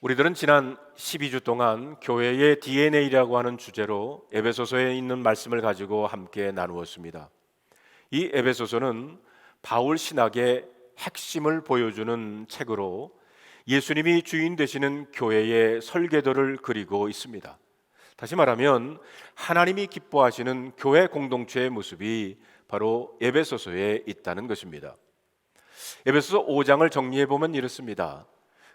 우리들은 지난 12주 동안 교회의 DNA라고 하는 주제로 에베소서에 있는 말씀을 가지고 함께 나누었습니다. 이 에베소서는 바울 신학의 핵심을 보여주는 책으로 예수님이 주인 되시는 교회의 설계도를 그리고 있습니다. 다시 말하면 하나님이 기뻐하시는 교회 공동체의 모습이 바로 에베소서에 있다는 것입니다. 에베소서 5장을 정리해보면 이렇습니다.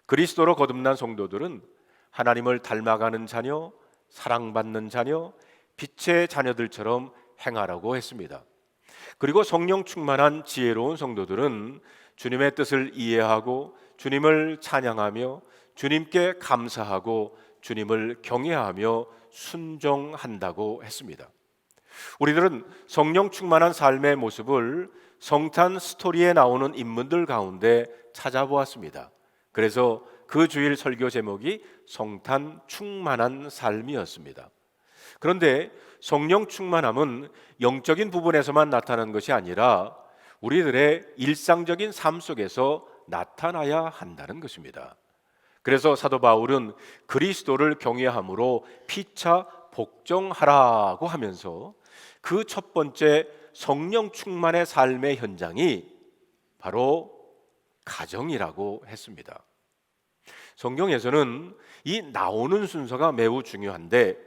그리스도로 거듭난 성도들은 하나님을 닮아가는 자녀, 사랑받는 자녀, 빛의 자녀들처럼 행하라고 했습니다. 그리고 성령 충만한 지혜로운 성도들은 주님의 뜻을 이해하고 주님을 찬양하며 주님께 감사하고 주님을 경외하며 순종한다고 했습니다. 우리들은 성령 충만한 삶의 모습을 성탄 스토리에 나오는 인물들 가운데 찾아보았습니다. 그래서 그 주일 설교 제목이 성탄 충만한 삶이었습니다. 그런데 성령 충만함은 영적인 부분에서만 나타나는 것이 아니라 우리들의 일상적인 삶 속에서 나타나야 한다는 것입니다. 그래서 사도 바울은 그리스도를 경외함으로 피차 복종하라고 하면서 그 첫 번째 성령 충만의 삶의 현장이 바로 가정이라고 했습니다. 성경에서는 이 나오는 순서가 매우 중요한데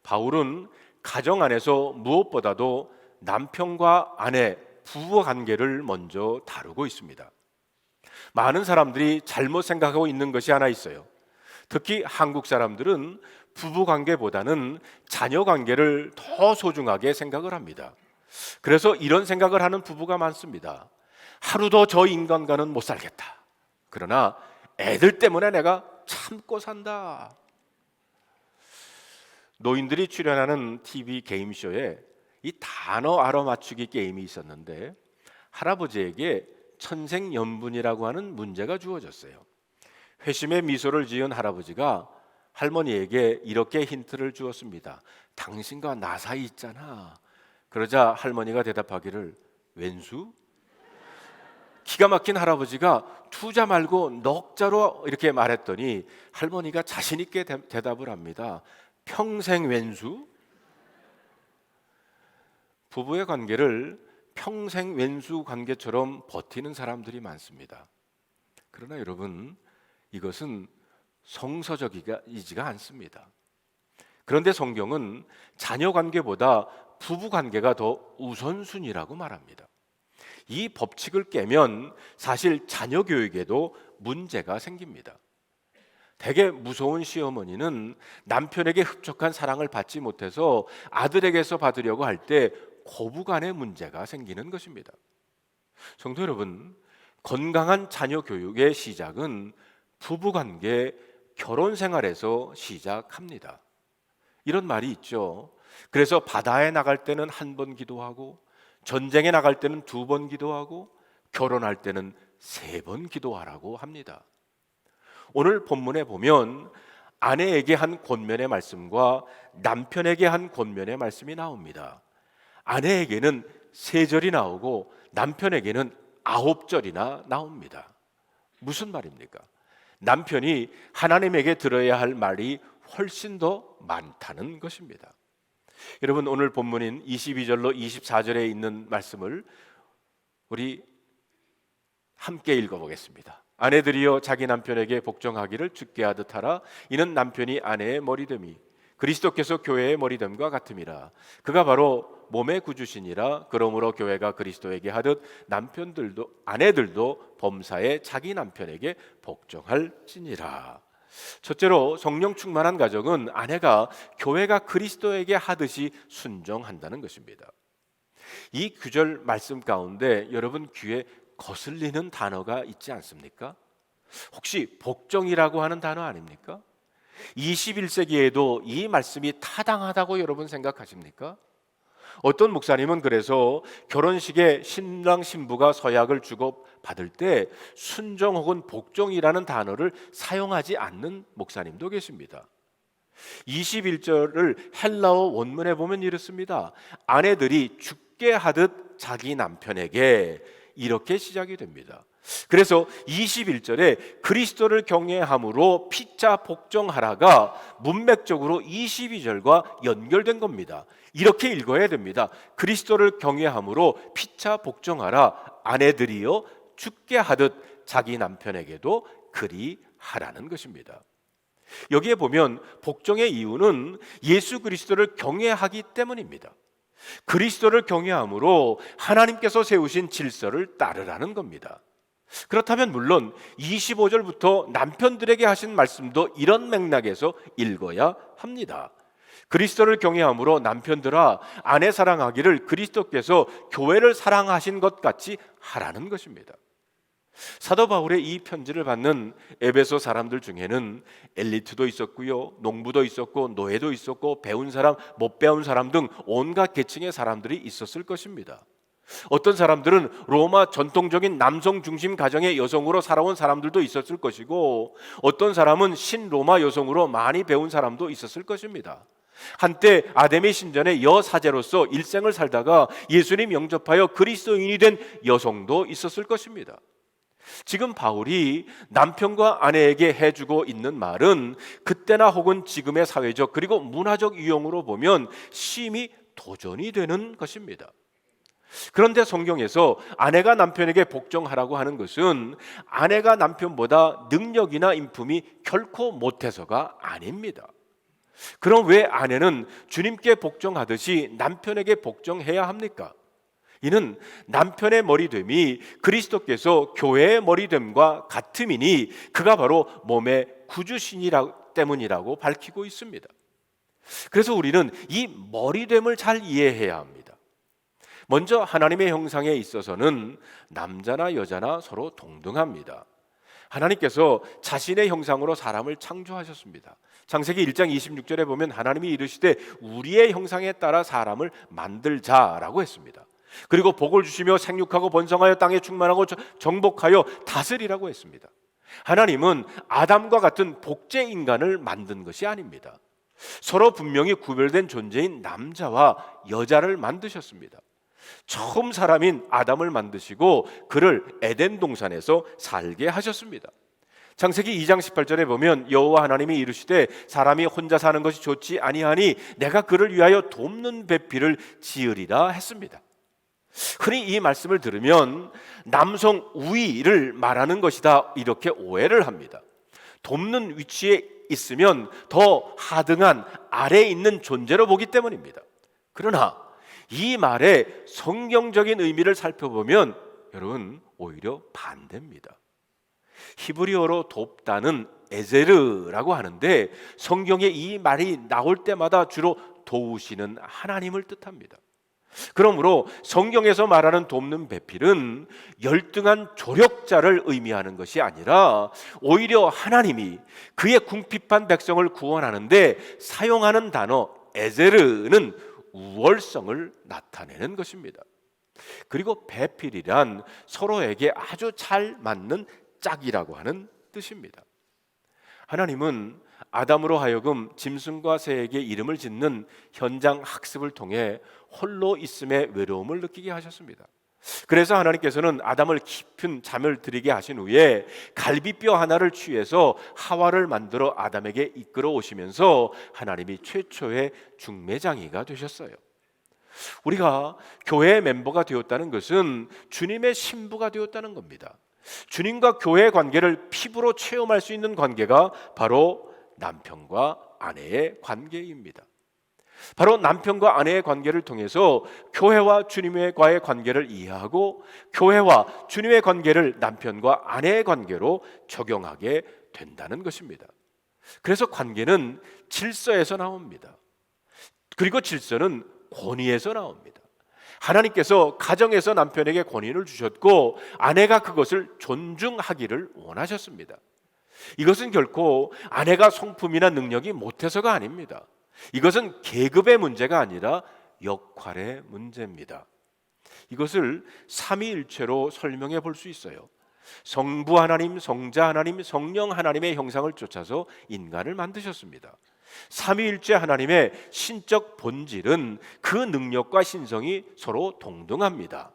바울은 가정 안에서 무엇보다도 남편과 아내, 부부 관계를 먼저 다루고 있습니다. 많은 사람들이 잘못 생각하고 있는 것이 하나 있어요. 특히 한국 사람들은 부부 관계보다는 자녀 관계를 더 소중하게 생각을 합니다. 그래서 이런 생각을 하는 부부가 많습니다. 하루도 저 인간과는 못 살겠다. 그러나 애들 때문에 내가 참고 산다. 노인들이 출연하는 TV 게임쇼에 이 단어 알아맞추기 게임이 있었는데 할아버지에게 천생연분이라고 하는 문제가 주어졌어요. 회심의 미소를 지은 할아버지가 할머니에게 이렇게 힌트를 주었습니다. 당신과 나 사이 있잖아. 그러자 할머니가 대답하기를 왼수? 기가 막힌 할아버지가 투자 말고 넉자로 이렇게 말했더니 할머니가 자신 있게 대답을 합니다. 평생 왼수? 부부의 관계를 평생 왼수 관계처럼 버티는 사람들이 많습니다. 그러나 여러분, 이것은 성서적이지가 않습니다. 그런데 성경은 자녀 관계보다 부부 관계가 더 우선순위라고 말합니다. 이 법칙을 깨면 사실 자녀 교육에도 문제가 생깁니다. 되게 무서운 시어머니는 남편에게 흡족한 사랑을 받지 못해서 아들에게서 받으려고 할 때 고부간의 문제가 생기는 것입니다. 성도 여러분, 건강한 자녀 교육의 시작은 부부관계, 결혼 생활에서 시작합니다. 이런 말이 있죠. 그래서 바다에 나갈 때는 한 번 기도하고 전쟁에 나갈 때는 2번 기도하고 결혼할 때는 3번 기도하라고 합니다. 오늘 본문에 보면 아내에게 한 권면의 말씀과 남편에게 한 권면의 말씀이 나옵니다. 아내에게는 3절이 나오고 남편에게는 9절이나 나옵니다. 무슨 말입니까? 남편이 하나님에게 들어야 할 말이 훨씬 더 많다는 것입니다. 여러분, 오늘 본문인 22절로 24절에 있는 말씀을 우리 함께 읽어보겠습니다. 아내들이여 자기 남편에게 복종하기를 주께 하듯 하라. 이는 남편이 아내의 머리됨이 그리스도께서 교회의 머리됨과 같음이라. 그가 바로 몸의 구주시니라. 그러므로 교회가 그리스도에게 하듯 남편들도 아내들도 범사에 자기 남편에게 복종할지니라. 첫째로 성령 충만한 가정은 아내가 교회가 그리스도에게 하듯이 순종한다는 것입니다. 이 구절 말씀 가운데 여러분 귀에 거슬리는 단어가 있지 않습니까? 혹시 복종이라고 하는 단어 아닙니까? 21세기에도 이 말씀이 타당하다고 여러분 생각하십니까? 어떤 목사님은 그래서 결혼식에 신랑 신부가 서약을 주고 받을 때 순종 혹은 복종이라는 단어를 사용하지 않는 목사님도 계십니다. 21절을 헬라어 원문에 보면 이렇습니다. 아내들이 죽게 하듯 자기 남편에게, 이렇게 시작이 됩니다. 그래서 21절에 그리스도를 경외함으로 피차 복종하라가 문맥적으로 22절과 연결된 겁니다. 이렇게 읽어야 됩니다. 그리스도를 경외함으로 피차 복종하라. 아내들이여 죽게 하듯 자기 남편에게도 그리 하라는 것입니다. 여기에 보면 복종의 이유는 예수 그리스도를 경외하기 때문입니다. 그리스도를 경외함으로 하나님께서 세우신 질서를 따르라는 겁니다. 그렇다면 물론 25절부터 남편들에게 하신 말씀도 이런 맥락에서 읽어야 합니다. 그리스도를 경외함으로 남편들아 아내 사랑하기를 그리스도께서 교회를 사랑하신 것 같이 하라는 것입니다. 사도 바울의 이 편지를 받는 에베소 사람들 중에는 엘리트도 있었고요, 농부도 있었고, 노예도 있었고, 배운 사람, 못 배운 사람 등 온갖 계층의 사람들이 있었을 것입니다. 어떤 사람들은 로마 전통적인 남성 중심 가정의 여성으로 살아온 사람들도 있었을 것이고, 어떤 사람은 신로마 여성으로 많이 배운 사람도 있었을 것입니다. 한때 아데미 신전의 여사제로서 일생을 살다가 예수님 영접하여 그리스도인이 된 여성도 있었을 것입니다. 지금 바울이 남편과 아내에게 해주고 있는 말은 그때나 혹은 지금의 사회적 그리고 문화적 유형으로 보면 심히 도전이 되는 것입니다. 그런데 성경에서 아내가 남편에게 복종하라고 하는 것은 아내가 남편보다 능력이나 인품이 결코 못해서가 아닙니다. 그럼 왜 아내는 주님께 복종하듯이 남편에게 복종해야 합니까? 이는 남편의 머리됨이 그리스도께서 교회의 머리됨과 같음이니 그가 바로 몸의 구주신이 때문이라고 밝히고 있습니다. 그래서 우리는 이 머리됨을 잘 이해해야 합니다. 먼저 하나님의 형상에 있어서는 남자나 여자나 서로 동등합니다. 하나님께서 자신의 형상으로 사람을 창조하셨습니다. 창세기 1장 26절에 보면 하나님이 이르시되 우리의 형상에 따라 사람을 만들자라고 했습니다. 그리고 복을 주시며 생육하고 번성하여 땅에 충만하고 정복하여 다스리라고 했습니다. 하나님은 아담과 같은 복제 인간을 만든 것이 아닙니다. 서로 분명히 구별된 존재인 남자와 여자를 만드셨습니다. 처음 사람인 아담을 만드시고 그를 에덴 동산에서 살게 하셨습니다. 창세기 2장 18절에 보면 여호와 하나님이 이르시되 사람이 혼자 사는 것이 좋지 아니하니 내가 그를 위하여 돕는 배필을 지으리라 했습니다. 흔히 이 말씀을 들으면 남성 우위를 말하는 것이다 이렇게 오해를 합니다. 돕는 위치에 있으면 더 하등한 아래에 있는 존재로 보기 때문입니다. 그러나 이 말의 성경적인 의미를 살펴보면 여러분 오히려 반대입니다. 히브리어로 돕다는 에제르라고 하는데 성경에 이 말이 나올 때마다 주로 도우시는 하나님을 뜻합니다. 그러므로 성경에서 말하는 돕는 배필은 열등한 조력자를 의미하는 것이 아니라 오히려 하나님이 그의 궁핍한 백성을 구원하는데 사용하는 단어 에제르는 우월성을 나타내는 것입니다. 그리고 배필이란 서로에게 아주 잘 맞는 짝이라고 하는 뜻입니다. 하나님은 아담으로 하여금 짐승과 새에게 이름을 짓는 현장 학습을 통해 홀로 있음의 외로움을 느끼게 하셨습니다. 그래서 하나님께서는 아담을 깊은 잠을 들이게 하신 후에 갈비뼈 하나를 취해서 하와를 만들어 아담에게 이끌어 오시면서 하나님이 최초의 중매장이가 되셨어요. 우리가 교회의 멤버가 되었다는 것은 주님의 신부가 되었다는 겁니다. 주님과 교회의 관계를 피부로 체험할 수 있는 관계가 바로 남편과 아내의 관계입니다. 바로 남편과 아내의 관계를 통해서 교회와 주님과의 관계를 이해하고 교회와 주님의 관계를 남편과 아내의 관계로 적용하게 된다는 것입니다. 그래서 관계는 질서에서 나옵니다. 그리고 질서는 권위에서 나옵니다. 하나님께서 가정에서 남편에게 권위를 주셨고 아내가 그것을 존중하기를 원하셨습니다. 이것은 결코 아내가 성품이나 능력이 못해서가 아닙니다. 이것은 계급의 문제가 아니라 역할의 문제입니다. 이것을 삼위일체로 설명해 볼 수 있어요. 성부 하나님, 성자 하나님, 성령 하나님의 형상을 쫓아서 인간을 만드셨습니다. 삼위일체 하나님의 신적 본질은 그 능력과 신성이 서로 동등합니다.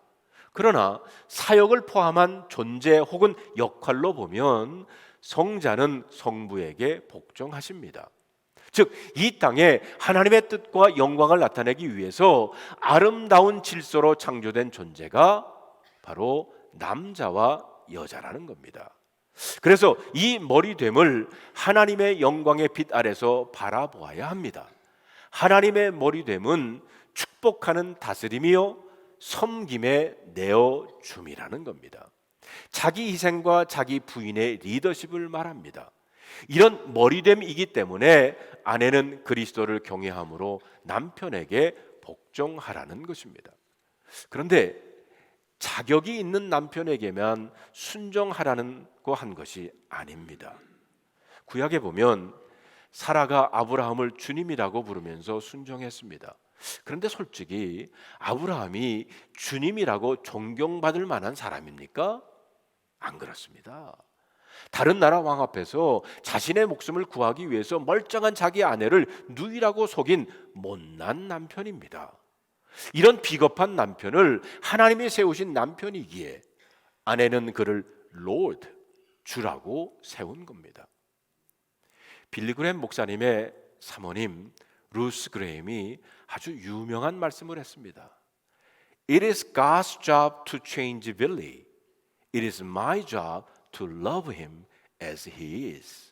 그러나 사역을 포함한 존재 혹은 역할로 보면 성자는 성부에게 복종하십니다. 즉, 이 땅에 하나님의 뜻과 영광을 나타내기 위해서 아름다운 질서로 창조된 존재가 바로 남자와 여자라는 겁니다. 그래서 이 머리됨을 하나님의 영광의 빛 아래서 바라보아야 합니다. 하나님의 머리됨은 축복하는 다스림이요 섬김의 내어줌이라는 겁니다. 자기 희생과 자기 부인의 리더십을 말합니다. 이런 머리됨이기 때문에 아내는 그리스도를 경외함으로 남편에게 복종하라는 것입니다. 그런데 자격이 있는 남편에게만 순종하라는 거 한 것이 아닙니다. 구약에 보면 사라가 아브라함을 주님이라고 부르면서 순종했습니다. 그런데 솔직히 아브라함이 주님이라고 존경받을 만한 사람입니까? 안 그렇습니다. 다른 나라 왕 앞에서 자신의 목숨을 구하기 위해서 멀쩡한 자기 아내를 누이라고 속인 못난 남편입니다. 이런 비겁한 남편을 하나님이 세우신 남편이기에 아내는 그를 Lord, 주라고 세운 겁니다. 빌리 그레임 목사님의 사모님 루스 그레임이 아주 유명한 말씀을 했습니다. It is God's job to change Billy. It is my job to love him as he is.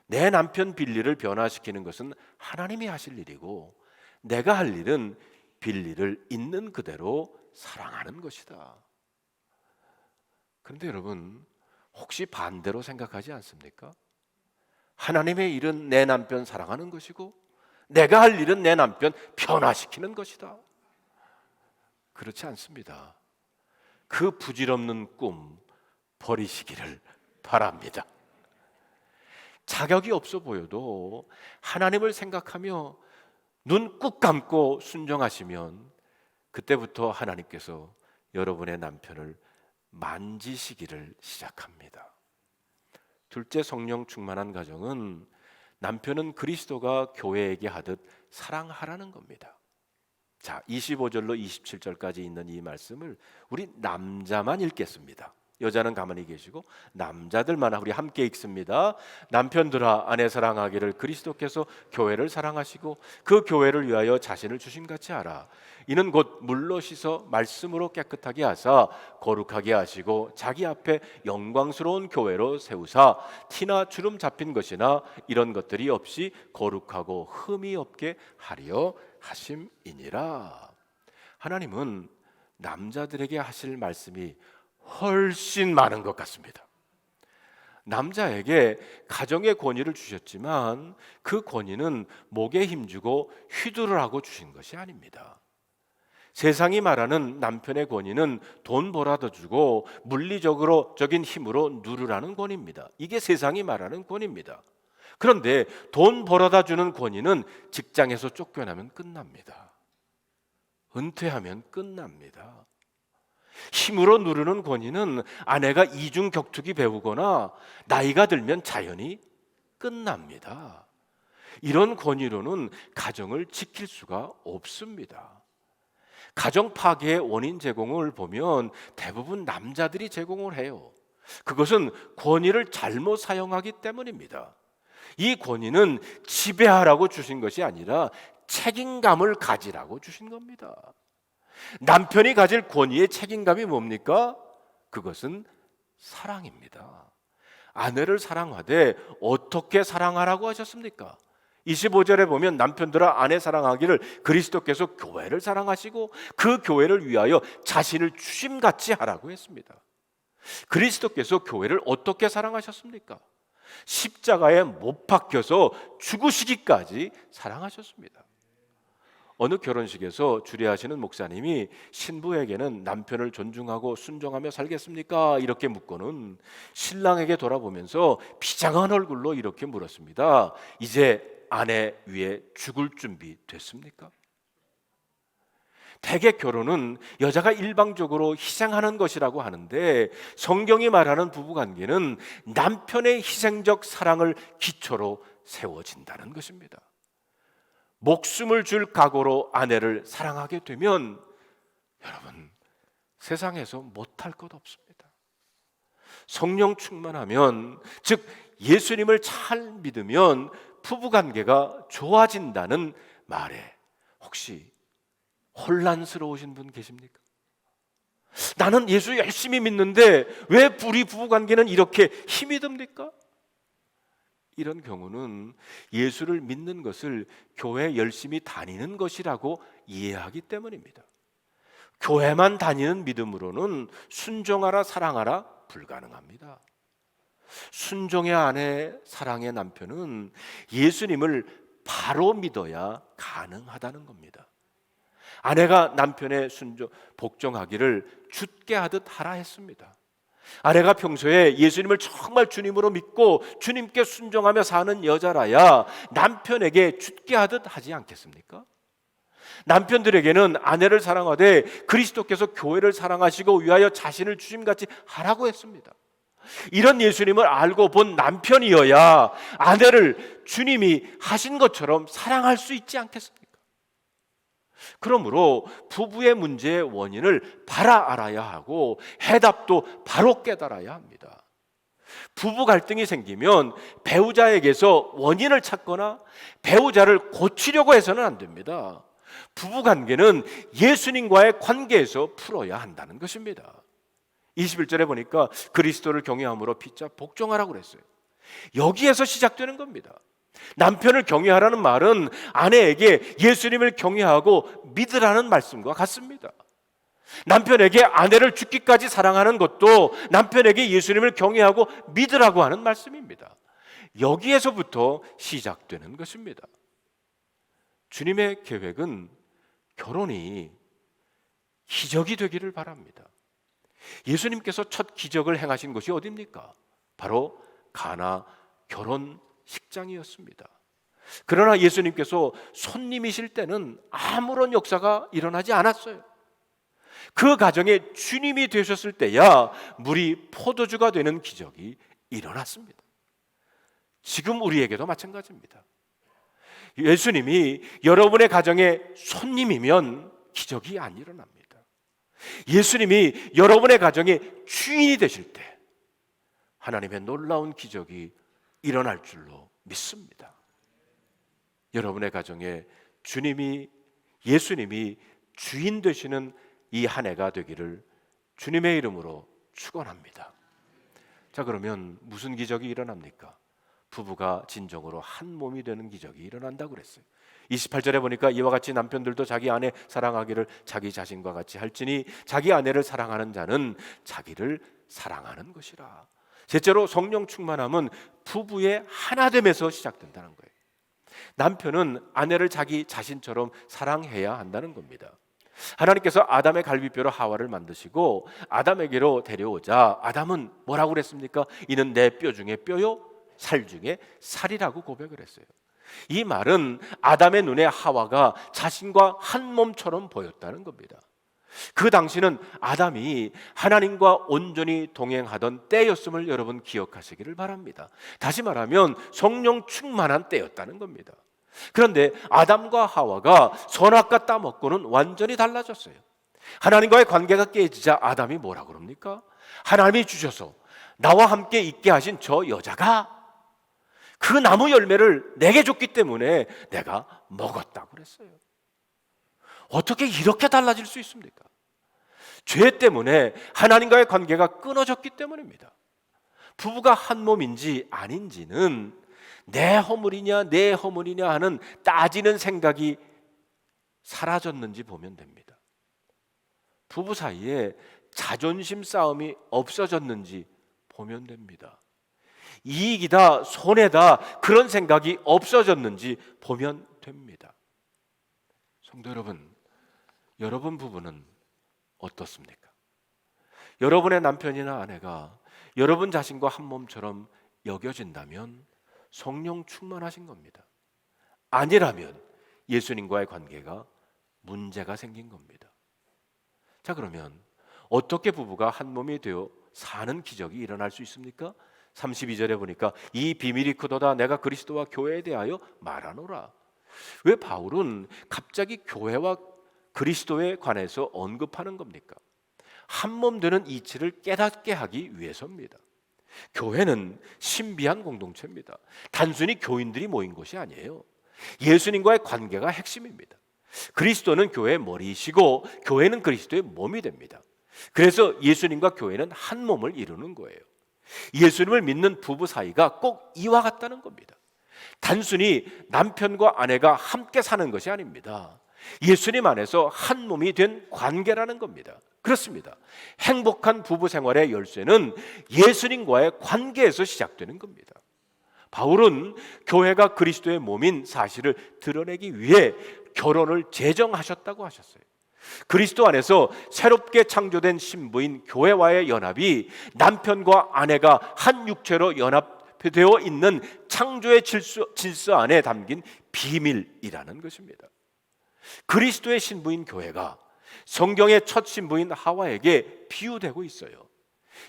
내 남편 빌리를 변화시키는 것은 하나님이 하실 일이고 내가 할 일은 빌리를 있는 그대로 사랑하는 것이다. 그런데 여러분, 혹시 반대로 생각하지 않습니까? 하나님의 일은 내 남편 사랑하는 것이고 내가 할 일은 내 남편 변화시키는 것이다. 그렇지 않습니다. 그 부질없는 꿈 버리시기를 바랍니다. 자격이 없어 보여도 하나님을 생각하며 눈 꾹 감고 순종하시면 그때부터 하나님께서 여러분의 남편을 만지시기를 시작합니다. 둘째, 성령 충만한 가정은 남편은 그리스도가 교회에게 하듯 사랑하라는 겁니다. 자, 25절로 27절까지 있는 이 말씀을 우리 남자만 읽겠습니다. 여자는 가만히 계시고 남자들만 우리 함께 읽습니다. 남편들아 아내 사랑하기를 그리스도께서 교회를 사랑하시고 그 교회를 위하여 자신을 주심같이 하라. 이는 곧 물로 씻어 말씀으로 깨끗하게 하사 거룩하게 하시고 자기 앞에 영광스러운 교회로 세우사 티나 주름 잡힌 것이나 이런 것들이 없이 거룩하고 흠이 없게 하려 하심이니라. 하나님은 남자들에게 하실 말씀이 훨씬 많은 것 같습니다. 남자에게 가정의 권위를 주셨지만 그 권위는 목에 힘주고 휘두르라고 주신 것이 아닙니다. 세상이 말하는 남편의 권위는 돈 벌어다 주고 물리적인 힘으로 누르라는 권위입니다. 이게 세상이 말하는 권위입니다. 그런데 돈 벌어다 주는 권위는 직장에서 쫓겨나면 끝납니다. 은퇴하면 끝납니다. 힘으로 누르는 권위는 아내가 이중격투기 배우거나 나이가 들면 자연히 끝납니다. 이런 권위로는 가정을 지킬 수가 없습니다. 가정 파괴의 원인 제공을 보면 대부분 남자들이 제공을 해요. 그것은 권위를 잘못 사용하기 때문입니다. 이 권위는 지배하라고 주신 것이 아니라 책임감을 가지라고 주신 겁니다. 남편이 가질 권위의 책임감이 뭡니까? 그것은 사랑입니다. 아내를 사랑하되 어떻게 사랑하라고 하셨습니까? 25절에 보면 남편들아 아내 사랑하기를 그리스도께서 교회를 사랑하시고 그 교회를 위하여 자신을 주심같이 하라고 했습니다. 그리스도께서 교회를 어떻게 사랑하셨습니까? 십자가에 못 박혀서 죽으시기까지 사랑하셨습니다. 어느 결혼식에서 주례하시는 목사님이 신부에게는 남편을 존중하고 순종하며 살겠습니까? 이렇게 묻고는 신랑에게 돌아보면서 비장한 얼굴로 이렇게 물었습니다. 이제 아내 위에 죽을 준비 됐습니까? 대개 결혼은 여자가 일방적으로 희생하는 것이라고 하는데 성경이 말하는 부부관계는 남편의 희생적 사랑을 기초로 세워진다는 것입니다. 목숨을 줄 각오로 아내를 사랑하게 되면 여러분 세상에서 못할 것 없습니다. 성령 충만하면, 즉 예수님을 잘 믿으면 부부관계가 좋아진다는 말에 혹시 혼란스러우신 분 계십니까? 나는 예수 열심히 믿는데 왜 우리 부부관계는 이렇게 힘이 듭니까? 이런 경우는 예수를 믿는 것을 교회 열심히 다니는 것이라고 이해하기 때문입니다. 교회만 다니는 믿음으로는 순종하라 사랑하라 불가능합니다. 순종의 아내, 사랑의 남편은 예수님을 바로 믿어야 가능하다는 겁니다. 아내가 남편의 복종하기를 좇게 하듯 하라 했습니다. 아내가 평소에 예수님을 정말 주님으로 믿고 주님께 순종하며 사는 여자라야 남편에게 좇게 하듯 하지 않겠습니까? 남편들에게는 아내를 사랑하되 그리스도께서 교회를 사랑하시고 위하여 자신을 주심같이 하라고 했습니다. 이런 예수님을 알고 본 남편이어야 아내를 주님이 하신 것처럼 사랑할 수 있지 않겠습니까? 그러므로 부부의 문제의 원인을 바라 알아야 하고 해답도 바로 깨달아야 합니다. 부부 갈등이 생기면 배우자에게서 원인을 찾거나 배우자를 고치려고 해서는 안 됩니다. 부부 관계는 예수님과의 관계에서 풀어야 한다는 것입니다. 21절에 보니까 그리스도를 경외함으로 피차 복종하라고 그랬어요. 여기에서 시작되는 겁니다. 남편을 경외하라는 말은 아내에게 예수님을 경외하고 믿으라는 말씀과 같습니다. 남편에게 아내를 죽기까지 사랑하는 것도 남편에게 예수님을 경외하고 믿으라고 하는 말씀입니다. 여기에서부터 시작되는 것입니다. 주님의 계획은 결혼이 기적이 되기를 바랍니다. 예수님께서 첫 기적을 행하신 곳이 어디입니까? 바로 가나 결혼식장이었습니다. 그러나 예수님께서 손님이실 때는 아무런 역사가 일어나지 않았어요. 그 가정에 주님이 되셨을 때야 물이 포도주가 되는 기적이 일어났습니다. 지금 우리에게도 마찬가지입니다. 예수님이 여러분의 가정에 손님이면 기적이 안 일어납니다. 예수님이 여러분의 가정의 주인이 되실 때 하나님의 놀라운 기적이 일어날 줄로 믿습니다. 여러분의 가정에 예수님이 주인 되시는 이 한 해가 되기를 주님의 이름으로 축원합니다. 자, 그러면 무슨 기적이 일어납니까? 부부가 진정으로 한 몸이 되는 기적이 일어난다고 그랬어요. 28절에 보니까 이와 같이 남편들도 자기 아내 사랑하기를 자기 자신과 같이 할지니 자기 아내를 사랑하는 자는 자기를 사랑하는 것이라. 셋째로 성령 충만함은 부부의 하나됨에서 시작된다는 거예요. 남편은 아내를 자기 자신처럼 사랑해야 한다는 겁니다. 하나님께서 아담의 갈비뼈로 하와를 만드시고 아담에게로 데려오자 아담은 뭐라고 그랬습니까? 이는 내 뼈 중에 뼈요 살 중에 살이라고 고백을 했어요. 이 말은 아담의 눈에 하와가 자신과 한 몸처럼 보였다는 겁니다. 그 당시는 아담이 하나님과 온전히 동행하던 때였음을 여러분 기억하시기를 바랍니다. 다시 말하면 성령 충만한 때였다는 겁니다. 그런데 아담과 하와가 선악과 따먹고는 완전히 달라졌어요. 하나님과의 관계가 깨지자 아담이 뭐라 그럽니까? 하나님이 주셔서 나와 함께 있게 하신 저 여자가 그 나무 열매를 내게 줬기 때문에 내가 먹었다고 그랬어요. 어떻게 이렇게 달라질 수 있습니까? 죄 때문에 하나님과의 관계가 끊어졌기 때문입니다. 부부가 한 몸인지 아닌지는 내 허물이냐 내 허물이냐 하는 따지는 생각이 사라졌는지 보면 됩니다. 부부 사이에 자존심 싸움이 없어졌는지 보면 됩니다. 이익이다 손해다 그런 생각이 없어졌는지 보면 됩니다. 성도 여러분, 여러분 부부는 어떻습니까? 여러분의 남편이나 아내가 여러분 자신과 한 몸처럼 여겨진다면 성령 충만하신 겁니다. 아니라면 예수님과의 관계가 문제가 생긴 겁니다. 자, 그러면 어떻게 부부가 한 몸이 되어 사는 기적이 일어날 수 있습니까? 32절에 보니까 이 비밀이 크도다 내가 그리스도와 교회에 대하여 말하노라. 왜 바울은 갑자기 교회와 그리스도에 관해서 언급하는 겁니까? 한 몸 되는 이치를 깨닫게 하기 위해서입니다. 교회는 신비한 공동체입니다. 단순히 교인들이 모인 것이 아니에요. 예수님과의 관계가 핵심입니다. 그리스도는 교회의 머리이시고 교회는 그리스도의 몸이 됩니다. 그래서 예수님과 교회는 한 몸을 이루는 거예요. 예수님을 믿는 부부 사이가 꼭 이와 같다는 겁니다. 단순히 남편과 아내가 함께 사는 것이 아닙니다. 예수님 안에서 한 몸이 된 관계라는 겁니다. 그렇습니다. 행복한 부부 생활의 열쇠는 예수님과의 관계에서 시작되는 겁니다. 바울은 교회가 그리스도의 몸인 사실을 드러내기 위해 결혼을 제정하셨다고 하셨어요. 그리스도 안에서 새롭게 창조된 신부인 교회와의 연합이 남편과 아내가 한 육체로 연합되어 있는 창조의 질서 안에 담긴 비밀이라는 것입니다. 그리스도의 신부인 교회가 성경의 첫 신부인 하와에게 비유되고 있어요.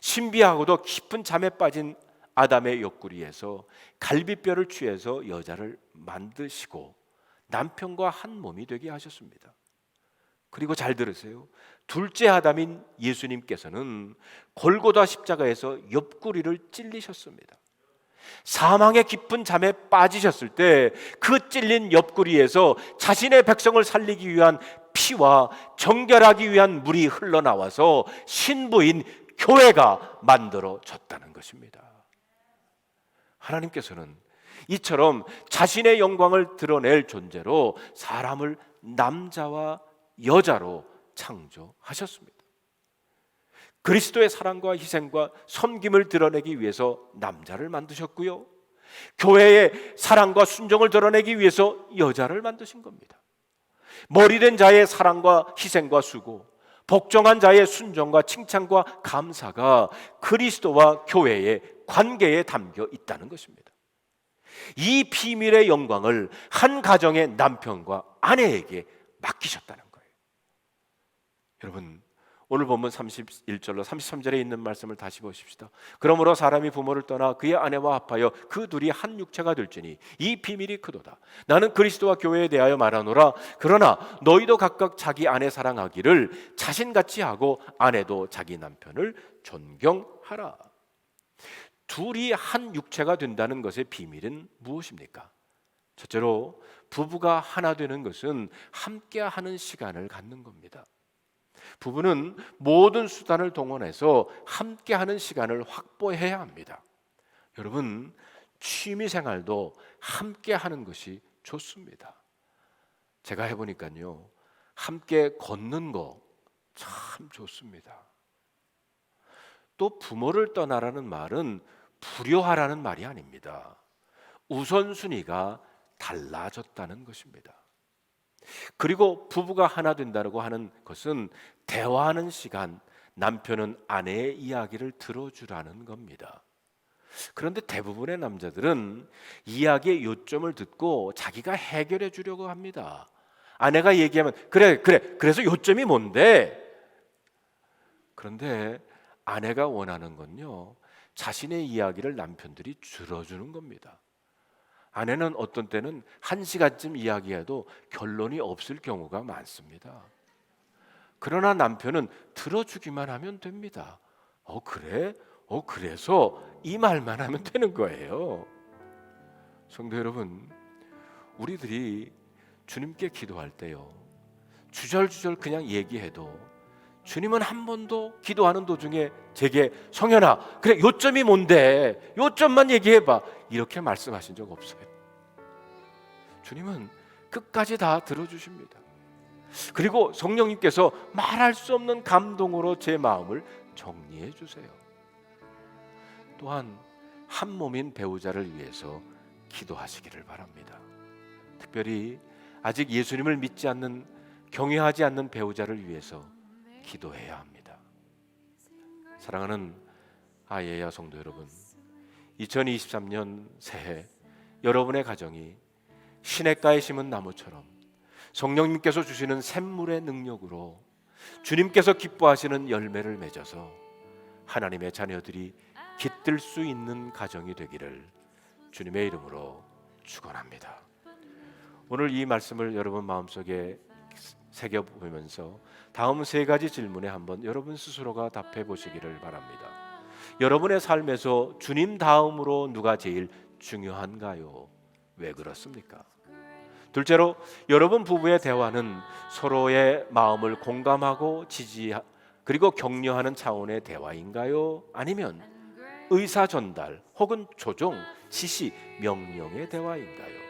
신비하고도 깊은 잠에 빠진 아담의 옆구리에서 갈비뼈를 취해서 여자를 만드시고 남편과 한 몸이 되게 하셨습니다. 그리고 잘 들으세요. 둘째 아담인 예수님께서는 골고다 십자가에서 옆구리를 찔리셨습니다. 사망의 깊은 잠에 빠지셨을 때 그 찔린 옆구리에서 자신의 백성을 살리기 위한 피와 정결하기 위한 물이 흘러나와서 신부인 교회가 만들어졌다는 것입니다. 하나님께서는 이처럼 자신의 영광을 드러낼 존재로 사람을 남자와 여자로 창조하셨습니다. 그리스도의 사랑과 희생과 섬김을 드러내기 위해서 남자를 만드셨고요, 교회의 사랑과 순종을 드러내기 위해서 여자를 만드신 겁니다. 머리된 자의 사랑과 희생과 수고, 복종한 자의 순종과 칭찬과 감사가 그리스도와 교회의 관계에 담겨 있다는 것입니다. 이 비밀의 영광을 한 가정의 남편과 아내에게 맡기셨다는 거예요. 여러분, 오늘 본문 31절로 33절에 있는 말씀을 다시 보십시다. 그러므로 사람이 부모를 떠나 그의 아내와 합하여 그 둘이 한 육체가 될지니 이 비밀이 크도다. 나는 그리스도와 교회에 대하여 말하노라. 그러나 너희도 각각 자기 아내 사랑하기를 자신같이 하고 아내도 자기 남편을 존경하라. 둘이 한 육체가 된다는 것의 비밀은 무엇입니까? 첫째로 부부가 하나 되는 것은 함께하는 시간을 갖는 겁니다. 부부는 모든 수단을 동원해서 함께하는 시간을 확보해야 합니다. 여러분, 취미 생활도 함께하는 것이 좋습니다. 제가 해보니까요, 함께 걷는 거 참 좋습니다. 또 부모를 떠나라는 말은 불효하라는 말이 아닙니다. 우선순위가 달라졌다는 것입니다. 그리고 부부가 하나 된다고 하는 것은 대화하는 시간, 남편은 아내의 이야기를 들어주라는 겁니다. 그런데 대부분의 남자들은 이야기의 요점을 듣고 자기가 해결해 주려고 합니다. 아내가 얘기하면 그래서 요점이 뭔데? 그런데 아내가 원하는 건요, 자신의 이야기를 남편들이 들어주는 겁니다. 아내는 어떤 때는 1시간쯤 이야기해도 결론이 없을 경우가 많습니다. 그러나 남편은 들어주기만 하면 됩니다. 그래? 그래서 이 말만 하면 되는 거예요. 성도 여러분, 우리들이 주님께 기도할 때요, 주절주절 그냥 얘기해도 주님은 한 번도 기도하는 도중에 제게 성현아, 그래 요점이 뭔데? 요점만 얘기해봐, 이렇게 말씀하신 적 없어요. 주님은 끝까지 다 들어주십니다. 그리고 성령님께서 말할 수 없는 감동으로 제 마음을 정리해 주세요. 또한 한 몸인 배우자를 위해서 기도하시기를 바랍니다. 특별히 아직 예수님을 믿지 않는, 경외하지 않는 배우자를 위해서 기도해야 합니다. 사랑하는 아예야 성도 여러분, 2023년 새해 여러분의 가정이 시냇가에 심은 나무처럼 성령님께서 주시는 샘물의 능력으로 주님께서 기뻐하시는 열매를 맺어서 하나님의 자녀들이 깃들 수 있는 가정이 되기를 주님의 이름으로 축원합니다. 오늘 이 말씀을 여러분 마음속에 새겨보면서 다음 세 가지 질문에 한번 여러분 스스로가 답해 보시기를 바랍니다. 여러분의 삶에서 주님 다음으로 누가 제일 중요한가요? 왜 그렇습니까? 둘째로, 여러분 부부의 대화는 서로의 마음을 공감하고 그리고 격려하는 차원의 대화인가요? 아니면 의사 전달 혹은 조종, 지시, 명령의 대화인가요?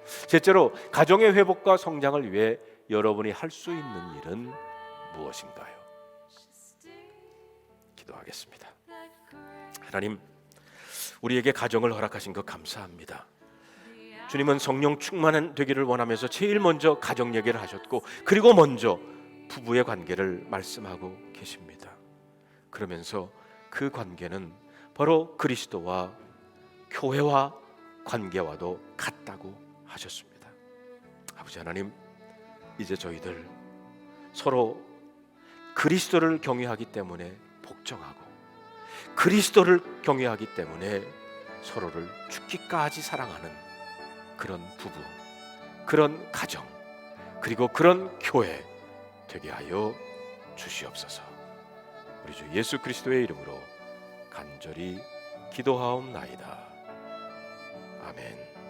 셋째로, 가정의 회복과 성장을 위해 여러분이 할 수 있는 일은 무엇인가요? 기도하겠습니다. 하나님, 우리에게 가정을 허락하신 것 감사합니다. 주님은 성령 충만 되기를 원하면서 제일 먼저 가정 얘기를 하셨고, 그리고 먼저 부부의 관계를 말씀하고 계십니다. 그러면서 그 관계는 바로 그리스도와 교회와 관계와도 같다고 하셨습니다. 아버지 하나님, 이제 저희들 서로 그리스도를 경외하기 때문에 복종하고, 그리스도를 경외하기 때문에 서로를 죽기까지 사랑하는 그런 부부, 그런 가정, 그리고 그런 교회 되게 하여 주시옵소서. 우리 주 예수 그리스도의 이름으로 간절히 기도하옵나이다. 아멘.